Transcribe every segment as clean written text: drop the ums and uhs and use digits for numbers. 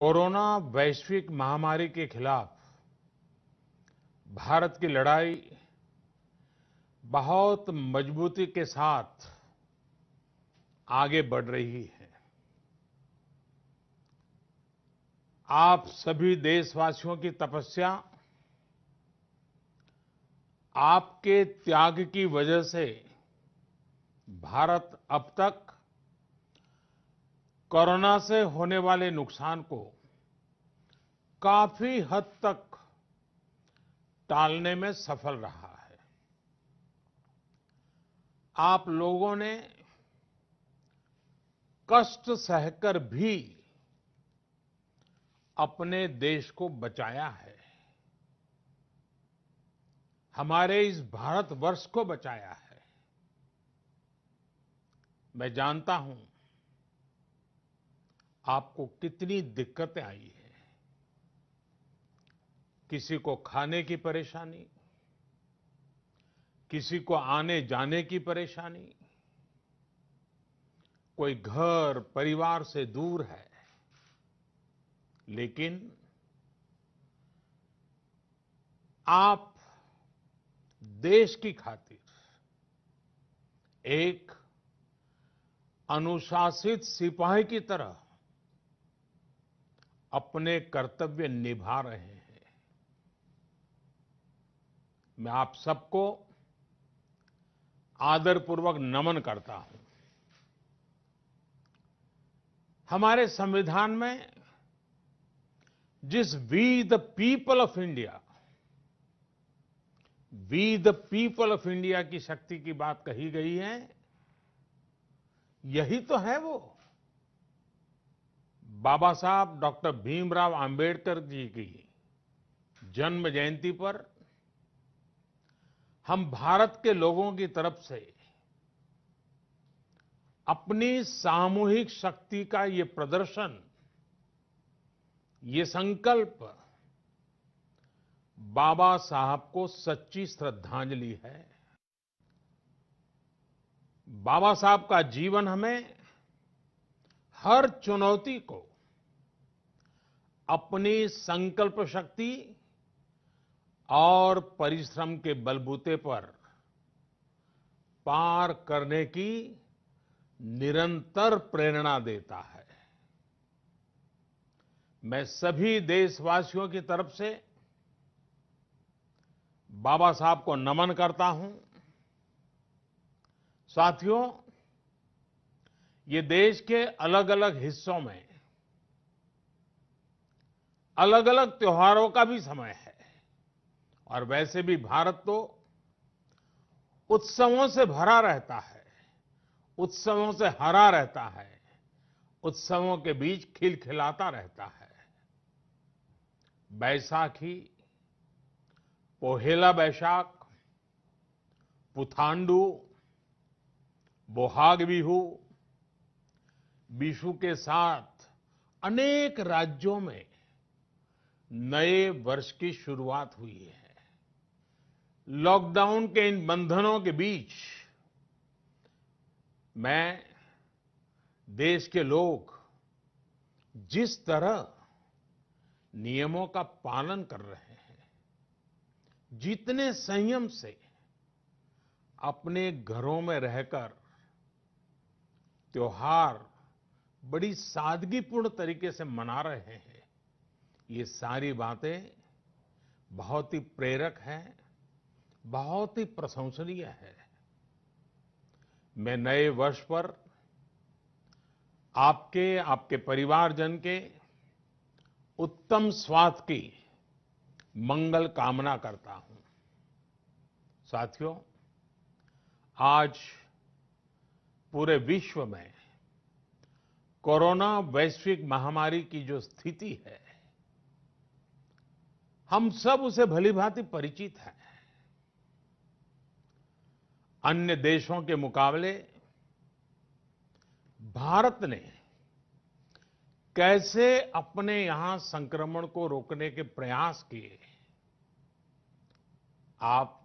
Corona वैश्विक महामारी के खिलाफ भारत की लड़ाई बहुत मजबूती के साथ आगे बढ़ रही है। आप सभी देशवासियों की तपस्या, आपके त्याग की वजह से भारत अब तक कोरोना से होने वाले नुकसान को काफी हद तक टालने में सफल रहा है। आप लोगों ने कष्ट सहकर भी अपने देश को बचाया है, हमारे इस भारतवर्ष को बचाया है। मैं जानता हूं आपको कितनी दिक्कतें आई हैं। किसी को खाने की परेशानी, किसी को आने जाने की परेशानी, कोई घर परिवार से दूर है, लेकिन आप देश की खातिर एक अनुशासित सिपाही की तरह अपने कर्तव्य निभा रहे हैं। मैं आप सबको आदरपूर्वक नमन करता हूं। हमारे संविधान में जिस we the people of India, we the people of India की शक्ति की बात कही गई है, यही तो है वो। बाबा साहब डॉक्टर भीमराव अंबेडकर जी की जन्म जयंती पर हम भारत के लोगों की तरफ से अपनी सामूहिक शक्ति का ये प्रदर्शन, ये संकल्प बाबा साहब को सच्ची श्रद्धांजलि है। बाबा साहब का जीवन हमें हर चुनौती को अपनी संकल्प शक्ति और परिश्रम के बलबूते पर पार करने की निरंतर प्रेरणा देता है। मैं सभी देशवासियों की तरफ से बाबा साहब को नमन करता हूं। साथियों, ये देश के अलग अलग हिस्सों में अलग अलग त्योहारों का भी समय है, और वैसे भी भारत तो उत्सवों से भरा रहता है, उत्सवों से हरा रहता है, उत्सवों के बीच खिलखिलाता रहता है। बैसाखी, पोहेला बैशाख, पुथांडू, बोहाग बिहू, बिशु के साथ अनेक राज्यों में नए वर्ष की शुरुआत हुई है। लॉकडाउन के इन बंधनों के बीच मैं देश के लोग जिस तरह नियमों का पालन कर रहे हैं, जितने संयम से अपने घरों में रहकर त्योहार बड़ी सादगीपूर्ण तरीके से मना रहे हैं, ये सारी बातें बहुत ही प्रेरक हैं, बहुत ही प्रशंसनीय है। मैं नए वर्ष पर आपके परिवारजन के उत्तम स्वास्थ्य की मंगल कामना करता हूं। साथियों, आज पूरे विश्व में कोरोना वैश्विक महामारी की जो स्थिति है, हम सब उसे भलीभांति परिचित हैं। अन्य देशों के मुकाबले भारत ने कैसे अपने यहां संक्रमण को रोकने के प्रयास किए, आप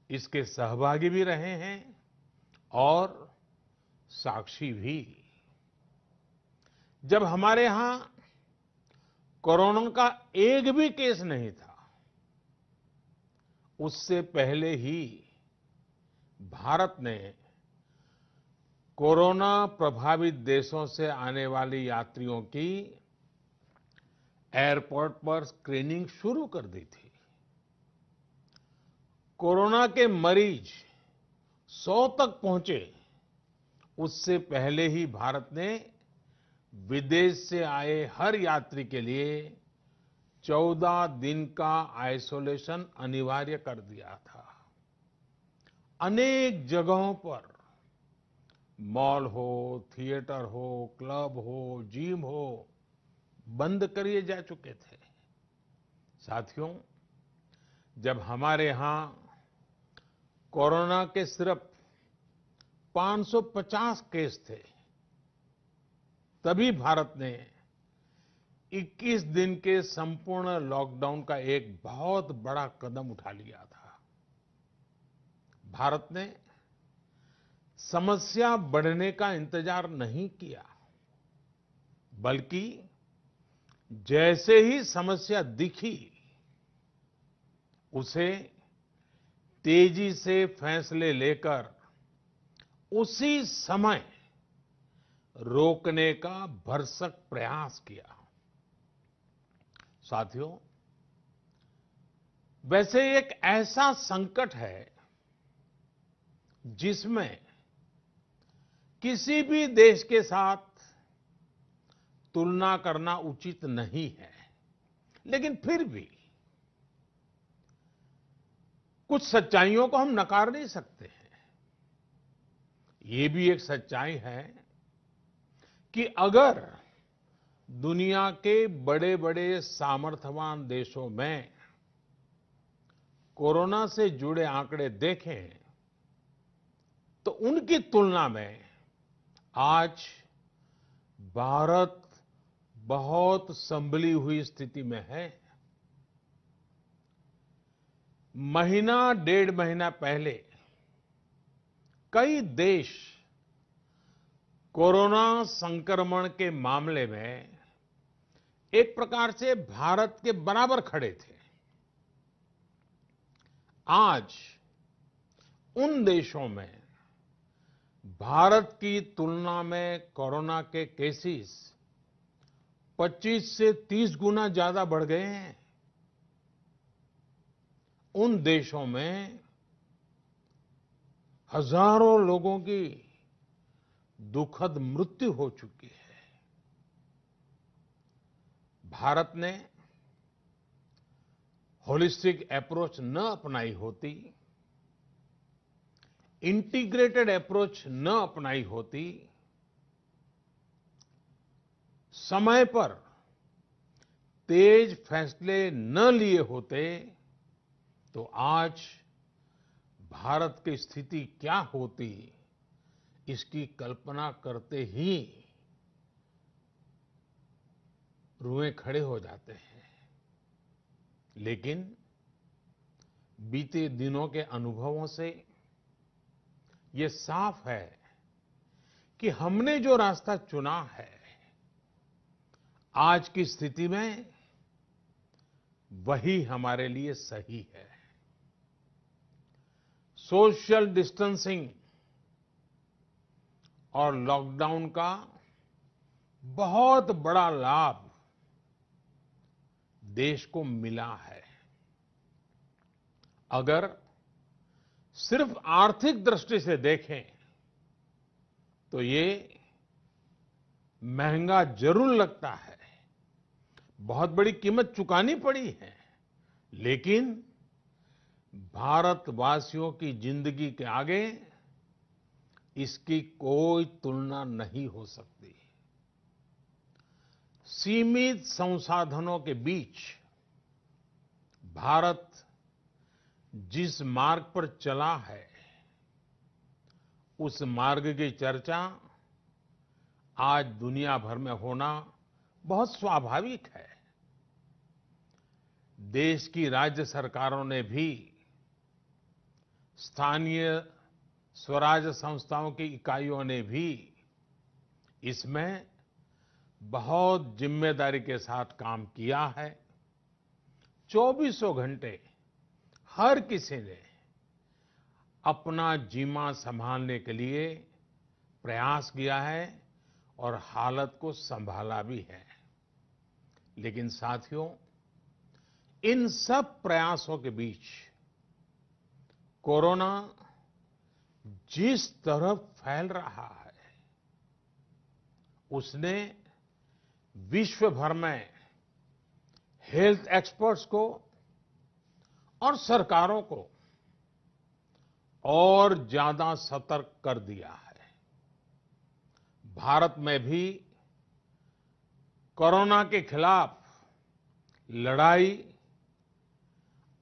इसके सहभागी भी रहे हैं और साक्षी भी। जब हमारे यहां कोरोना का एक भी केस नहीं था, उससे पहले ही भारत ने कोरोना प्रभावित देशों से आने वाले यात्रियों की एयरपोर्ट पर स्क्रीनिंग शुरू कर दी थी। कोरोना के मरीज 100 तक पहुंचे, उससे पहले ही भारत ने विदेश से आए हर यात्री के लिए 14 दिन का आइसोलेशन अनिवार्य कर दिया था। अनेक जगहों पर मॉल हो, थिएटर हो, क्लब हो, जिम हो, बंद कर जा चुके थे। साथियों, जब हमारे यहां कोरोना के सिर्फ 550 केस थे, तभी भारत ने 21 दिन के संपूर्ण लॉकडाउन का एक बहुत बड़ा कदम उठा लिया था। भारत ने समस्या बढ़ने का इंतजार नहीं किया, बल्कि जैसे ही समस्या दिखी, उसे तेजी से फैसले लेकर उसी समय रोकने का भरसक प्रयास किया। साथियों, वैसे एक ऐसा संकट है जिसमें किसी भी देश के साथ तुलना करना उचित नहीं है, लेकिन फिर भी कुछ सच्चाइयों को हम नकार नहीं सकते हैं। ये भी एक सच्चाई है कि अगर दुनिया के बड़े-बड़े सामर्थ्यवान देशों में कोरोना से जुड़े आंकड़े देखें, तो उनकी तुलना में आज भारत बहुत संभली हुई स्थिति में है। महीना, 1.5 महीना पहले कई देश कोरोना संक्रमण के मामले में एक प्रकार से भारत के बराबर खड़े थे। आज उन देशों में भारत की तुलना में कोरोना के केसेस 25 से 30 गुना ज्यादा बढ़ गए हैं। उन देशों में हजारों लोगों की दुखद मृत्यु हो चुकी है। भारत ने होलिस्टिक अप्रोच न अपनाई होती, इंटीग्रेटेड अप्रोच न अपनाई होती, समय पर तेज फैसले न लिए होते, तो आज भारत की स्थिति क्या होती, इसकी कल्पना करते ही रुएं खड़े हो जाते हैं। लेकिन बीते दिनों के अनुभवों से ये साफ है कि हमने जो रास्ता चुना है, आज की स्थिति में वही हमारे लिए सही है। सोशल डिस्टेंसिंग और लॉकडाउन का बहुत बड़ा लाभ देश को मिला है। अगर सिर्फ आर्थिक दृष्टि से देखें तो ये महंगा जरूर लगता है, बहुत बड़ी कीमत चुकानी पड़ी है, लेकिन भारतवासियों की जिंदगी के आगे इसकी कोई तुलना नहीं हो सकती। सीमित संसाधनों के बीच भारत जिस मार्ग पर चला है, उस मार्ग की चर्चा आज दुनिया भर में होना बहुत स्वाभाविक है। देश की राज्य सरकारों ने भी, स्थानीय स्वराज संस्थाओं की इकाइयों ने भी इसमें बहुत जिम्मेदारी के साथ काम किया है। चौबीसों घंटे हर किसी ने अपना जीमा संभालने के लिए प्रयास किया है और हालत को संभाला भी है। लेकिन साथियों, इन सब प्रयासों के बीच कोरोना जिस तरह फैल रहा है, उसने विश्व भर में हेल्थ एक्सपर्ट्स को और सरकारों को और ज्यादा सतर्क कर दिया है। भारत में भी कोरोना के खिलाफ लड़ाई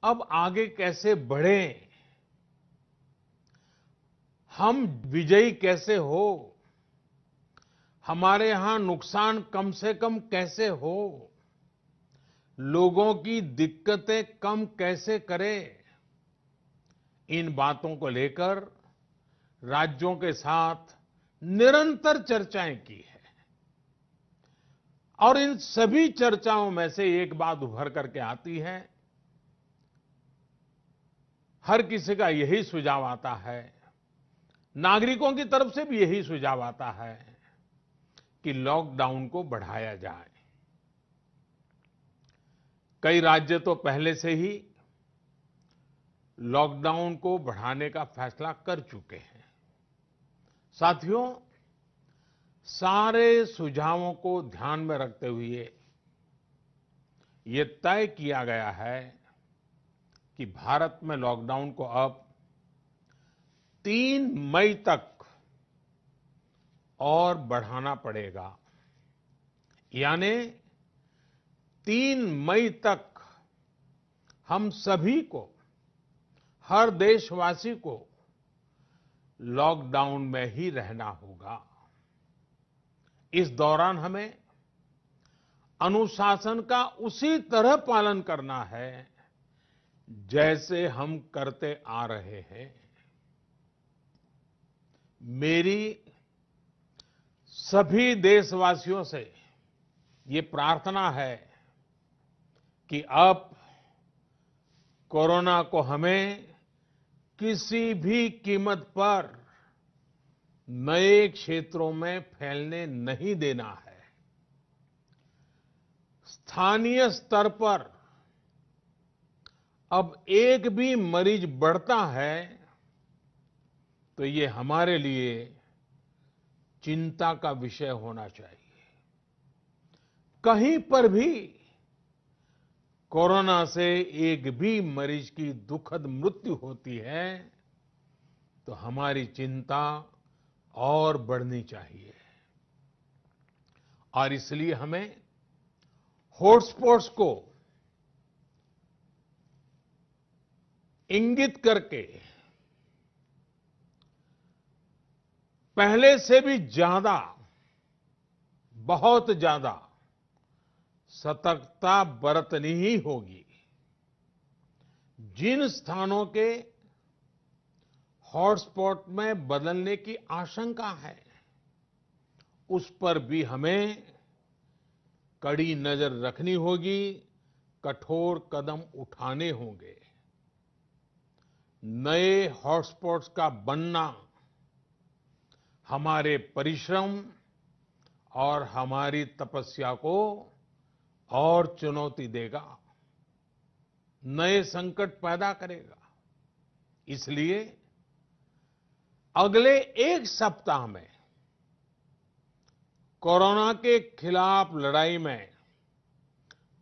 अब आगे कैसे बढ़े, हम विजयी कैसे हो, हमारे यहां नुकसान कम से कम कैसे हो, लोगों की दिक्कतें कम कैसे करें, इन बातों को लेकर राज्यों के साथ निरंतर चर्चाएं की है। और इन सभी चर्चाओं में से एक बात उभर करके आती है, हर किसी का यही सुझाव आता है, नागरिकों की तरफ से भी यही सुझाव आता है कि लॉकडाउन को बढ़ाया जाए। कई राज्य तो पहले से ही लॉकडाउन को बढ़ाने का फैसला कर चुके हैं। साथियों, सारे सुझावों को ध्यान में रखते हुए ये तय किया गया है कि भारत में लॉकडाउन को अब 3 मई तक और बढ़ाना पड़ेगा। यानी 3 मई तक हम सभी को, हर देशवासी को लॉकडाउन में ही रहना होगा। इस दौरान हमें अनुशासन का उसी तरह पालन करना है जैसे हम करते आ रहे हैं। मेरी सभी देशवासियों से ये प्रार्थना है कि अब कोरोना को हमें किसी भी कीमत पर नए क्षेत्रों में फैलने नहीं देना है। स्थानीय स्तर पर अब एक भी मरीज बढ़ता है तो ये हमारे लिए चिंता का विषय होना चाहिए। कहीं पर भी कोरोना से एक भी मरीज की दुखद मृत्यु होती है तो हमारी चिंता और बढ़नी चाहिए। और इसलिए हमें हॉटस्पॉट्स को इंगित करके पहले से भी ज्यादा, बहुत ज्यादा सतर्कता बरतनी ही होगी। जिन स्थानों के हॉटस्पॉट में बदलने की आशंका है, उस पर भी हमें कड़ी नजर रखनी होगी, कठोर कदम उठाने होंगे। नए हॉटस्पॉट्स का बनना हमारे परिश्रम और हमारी तपस्या को और चुनौती देगा, नए संकट पैदा करेगा। इसलिए अगले एक सप्ताह में कोरोना के खिलाफ लड़ाई में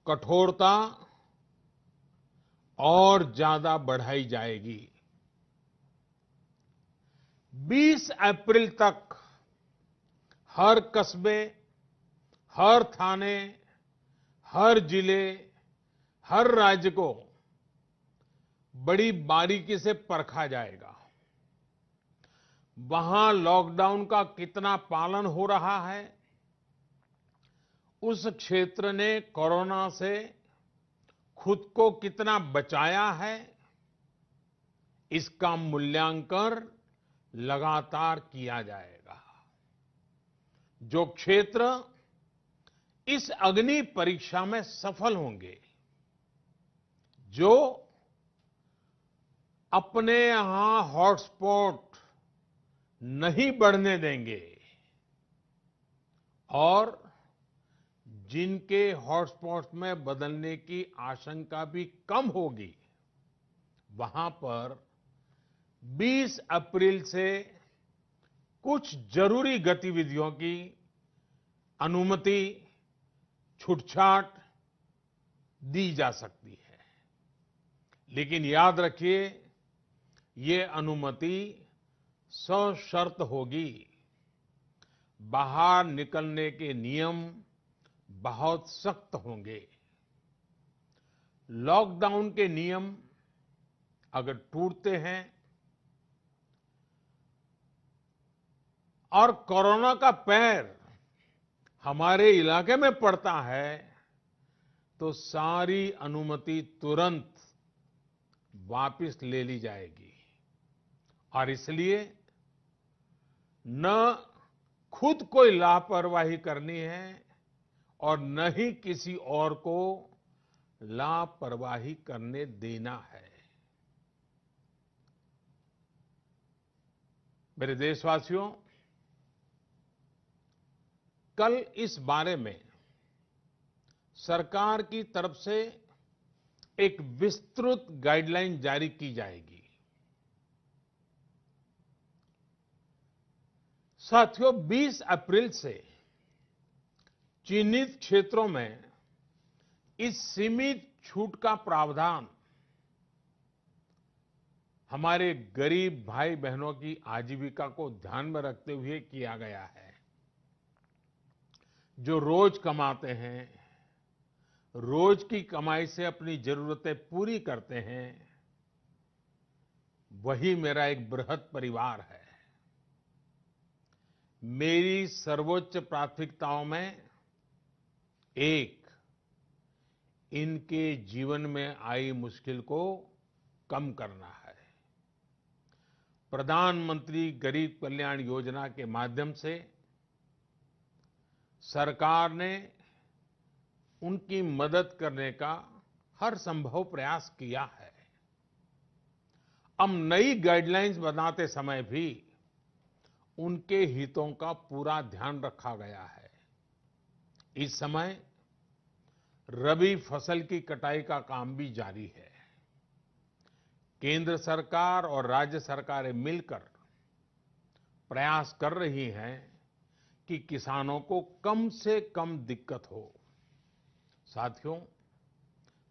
कठोरता और ज्यादा बढ़ाई जाएगी। 20 अप्रैल तक हर कस्बे, हर थाने, हर जिले, हर राज्य को बड़ी बारीकी से परखा जाएगा। वहां लॉकडाउन का कितना पालन हो रहा है, उस क्षेत्र ने कोरोना से खुद को कितना बचाया है, इसका मूल्यांकन लगातार किया जाएगा। जो क्षेत्र इस अग्नि परीक्षा में सफल होंगे जो अपने यहां हॉटस्पॉट नहीं बढ़ने देंगे और जिनके हॉटस्पॉट में बदलने की आशंका भी कम होगी, वहां पर 20 अप्रैल से कुछ जरूरी गतिविधियों की अनुमति, छूटछाट दी जा सकती है। लेकिन याद रखिए, ये अनुमति सशर्त होगी। बाहर निकलने के नियम बहुत सख्त होंगे। लॉकडाउन के नियम अगर टूटते हैं और कोरोना का पैर हमारे इलाके में पड़ता है, तो सारी अनुमति तुरंत वापस ले ली जाएगी। और इसलिए न खुद कोई लापरवाही करनी है और न ही किसी और को लापरवाही करने देना है। मेरे देशवासियों, कल इस बारे में सरकार की तरफ से एक विस्तृत गाइडलाइन जारी की जाएगी। साथियों, 20 अप्रैल से चिन्हित क्षेत्रों में इस सीमित छूट का प्रावधान हमारे गरीब भाई बहनों की आजीविका को ध्यान में रखते हुए किया गया है। जो रोज कमाते हैं, रोज की कमाई से अपनी जरूरतें पूरी करते हैं, वही मेरा एक बृहद परिवार है। मेरी सर्वोच्च प्राथमिकताओं में एक, इनके जीवन में आई मुश्किल को कम करना है। प्रधानमंत्री गरीब कल्याण योजना के माध्यम से सरकार ने उनकी मदद करने का हर संभव प्रयास किया है। अब नई गाइडलाइंस बनाते समय भी उनके हितों का पूरा ध्यान रखा गया है। इस समय रबी फसल की कटाई का काम भी जारी है। केंद्र सरकार और राज्य सरकारें मिलकर प्रयास कर रही हैं कि किसानों को कम से कम दिक्कत हो। साथियों,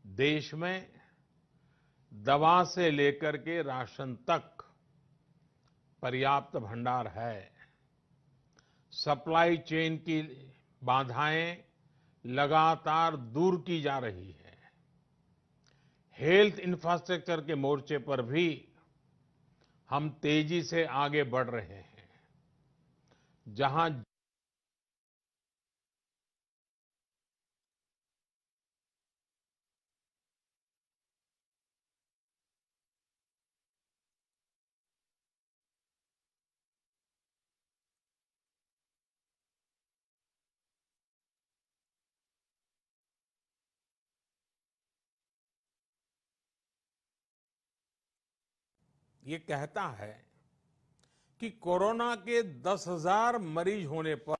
देश में दवा से लेकर के राशन तक पर्याप्त भंडार है। सप्लाई चेन की बाधाएं लगातार दूर की जा रही है। हेल्थ इंफ्रास्ट्रक्चर के मोर्चे पर भी हम तेजी से आगे बढ़ रहे हैं। जहां ये कहता है कि कोरोना के 10,000 मरीज होने पर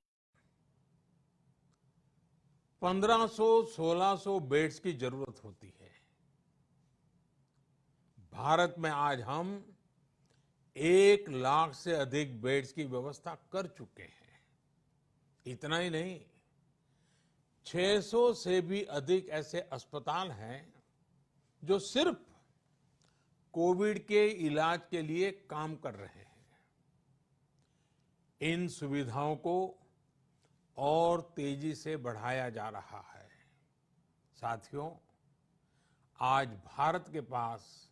1500-1600 बेड्स की जरूरत होती है। भारत में आज हम 1 लाख से अधिक बेड्स की व्यवस्था कर चुके हैं। इतना ही नहीं, 600 से भी अधिक ऐसे अस्पताल हैं जो सिर्फ कोविड के इलाज के लिए काम कर रहे हैं। इन सुविधाओं को और तेजी से बढ़ाया जा रहा है। साथियों, आज भारत के पास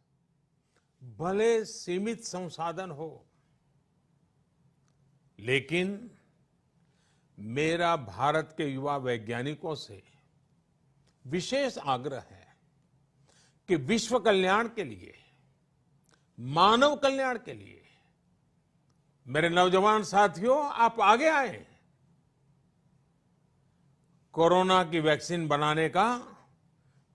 भले सीमित संसाधन हो, लेकिन मेरा भारत के युवा वैज्ञानिकों से विशेष आग्रह है कि विश्व कल्याण के लिए, मानव कल्याण के लिए मेरे नौजवान साथियों, आप आगे आए। कोरोना की वैक्सीन बनाने का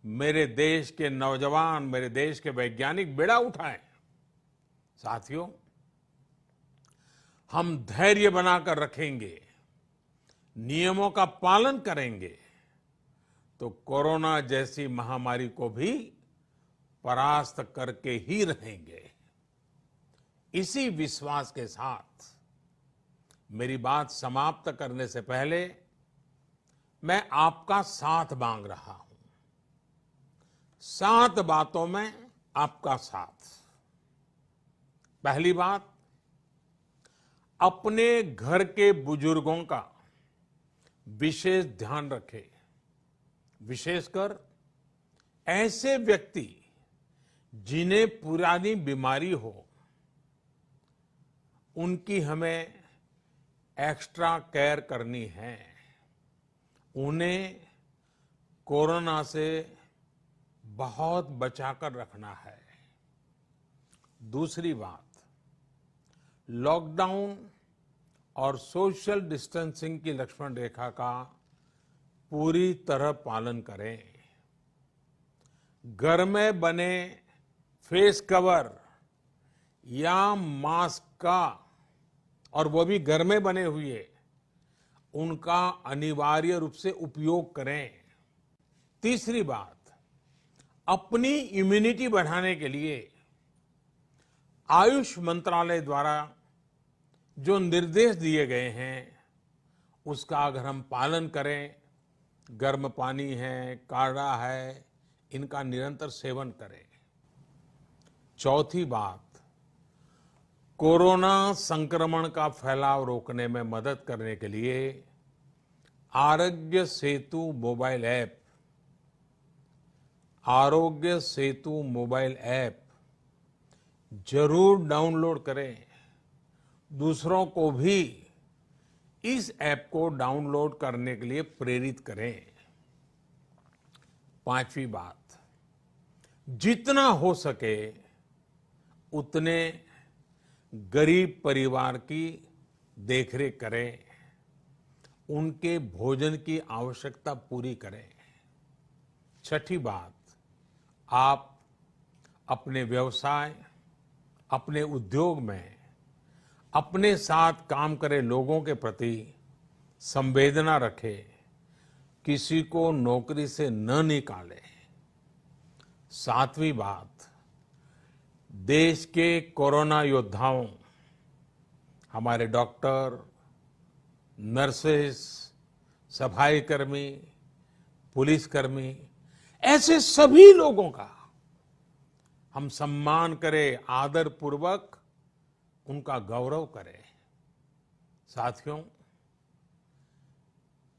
मेरे देश के नौजवान, मेरे देश के वैज्ञानिक बेड़ा उठाएं। साथियों, हम धैर्य बनाकर रखेंगे, नियमों का पालन करेंगे, तो कोरोना जैसी महामारी को भी परास्त करके ही रहेंगे। इसी विश्वास के साथ मेरी बात समाप्त करने से पहले मैं आपका साथ मांग रहा हूं। 7 बातों में आपका साथ। पहली बात, अपने घर के बुजुर्गों का विशेष ध्यान रखें। विशेषकर ऐसे व्यक्ति जिन्हें पुरानी बीमारी हो, उनकी हमें एक्स्ट्रा केयर करनी है। उन्हें कोरोना से बहुत बचाकर रखना है। दूसरी बात, लॉकडाउन और सोशल डिस्टेंसिंग की लक्ष्मण रेखा का पूरी तरह पालन करें। घर में बने फेस कवर या मास्क का, और वो भी घर में बने हुए, उनका अनिवार्य रूप से उपयोग करें। तीसरी बात, अपनी इम्यूनिटी बढ़ाने के लिए आयुष मंत्रालय द्वारा जो निर्देश दिए गए हैं, उसका अगर हम पालन करें, गर्म पानी है, काढ़ा है, इनका निरंतर सेवन करें। चौथी बात, कोरोना संक्रमण का फैलाव रोकने में मदद करने के लिए Aarogya Setu mobile app, Aarogya Setu mobile app जरूर डाउनलोड करें। दूसरों को भी इस ऐप को डाउनलोड करने के लिए प्रेरित करें। पांचवी बात, जितना हो सके उतने गरीब परिवार की देखरेख करें, उनके भोजन की आवश्यकता पूरी करें। छठी बात, आप अपने व्यवसाय, अपने उद्योग में अपने साथ काम करे लोगों के प्रति संवेदना रखें, किसी को नौकरी से न निकालें। सातवीं बात, देश के कोरोना योद्धाओं, हमारे डॉक्टर, नर्सेस, सफाई कर्मी, पुलिसकर्मी, ऐसे सभी लोगों का हम सम्मान करें, आदर पूर्वक उनका गौरव करें। साथियों,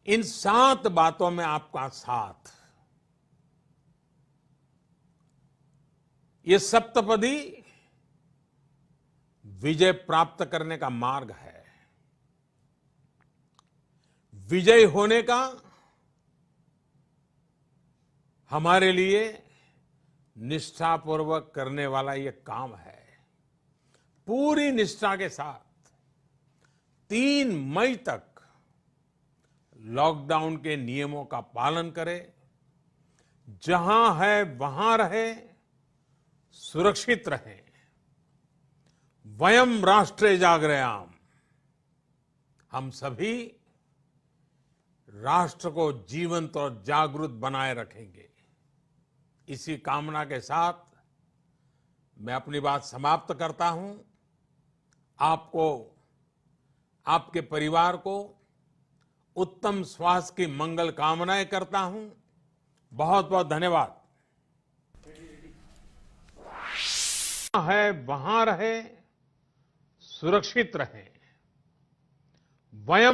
इन 7 बातों में आपका साथ, ये सप्तपदी विजय प्राप्त करने का मार्ग है। विजय होने का हमारे लिए निष्ठापूर्वक करने वाला ये काम है। पूरी निष्ठा के साथ 3 मई तक लॉकडाउन के नियमों का पालन करें। जहां है वहां रहे, सुरक्षित रहें। वयम राष्ट्रे जागृयाम, हम सभी राष्ट्र को जीवंत और जागृत बनाए रखेंगे। इसी कामना के साथ मैं अपनी बात समाप्त करता हूं। आपको, आपके परिवार को उत्तम स्वास्थ्य की मंगल कामनाएं करता हूं। बहुत बहुत धन्यवाद। है वहां रहे, सुरक्षित रहें। वयम